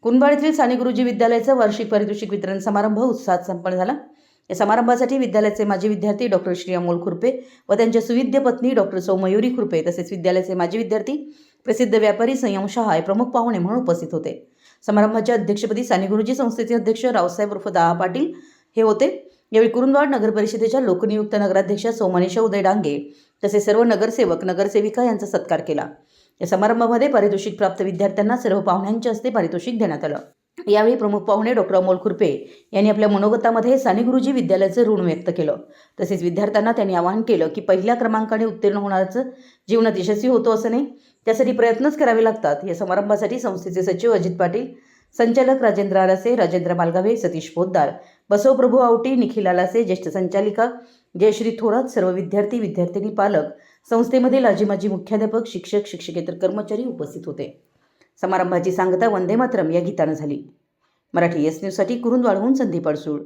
कुरुंदवाड येथील साने गुरुजी विद्यालयाचं वार्षिक पारितोषिक वितरण समारंभ उत्साहात संपन्न झाला। या समारंभासाठी विद्यालयाचे माजी विद्यार्थी डॉक्टर श्री अमोल खुरपे व त्यांच्या सुविद्य पत्नी डॉक्टर सौ मयुरी खुरपे तसेच विद्यालयाचे माजी विद्यार्थी प्रसिद्ध व्यापारी संयम शहा हे प्रमुख पाहुणे म्हणून उपस्थित होते। समारंभाच्या अध्यक्षपदी साने गुरुजी संस्थेचे अध्यक्ष रावसाहेब उर्फ दाहा पाटील हे होते। यावेळी कुरुंदवाड नगर परिषदेच्या लोकनियुक्त नगराध्यक्षा सौ मनीषा उदय डांगे तसेच सर्व नगरसेवक नगरसेविका यांचा सत्कार केला। या समारंभामध्ये पारितोषिक प्राप्त विद्यार्थ्यांना सर्व पाहुण्यांच्या हस्ते पारितोषिक देण्यात आलं। यावेळी प्रमुख पाहुणे डॉक्टर अमोल खुरपे यांनी आपल्या मनोगतामध्ये साने गुरुजी विद्यालयाचं ऋण व्यक्त केलं। तसेच विद्यार्थ्यांना त्यांनी आवाहन केलं की पहिल्या क्रमांकाने उत्तीर्ण होणारच जीवनात यशस्वी होतो असं नाही, त्यासाठी प्रयत्नच करावे लागतात। या समारंभासाठी संस्थेचे सचिव अजित पाटील, संचालक राजेंद्र आलासे, राजेंद्र मालगावे, सतीश पोद्दार, बसवप्रभू आवटी, निखिल आलासे, ज्येष्ठ संचालिका जयश्री थोरात, सर्व विद्यार्थी विद्यार्थिनी, पालक, संस्थेमधील माजी मुख्याध्यापक, शिक्षक शिक्षकेतर कर्मचारी उपस्थित होते। समारंभाची सांगता वंदे मातरम या गीतानं झाली। मराठी एस न्यूजसाठी कुरुंदवाडहून संदीप अडसूळ।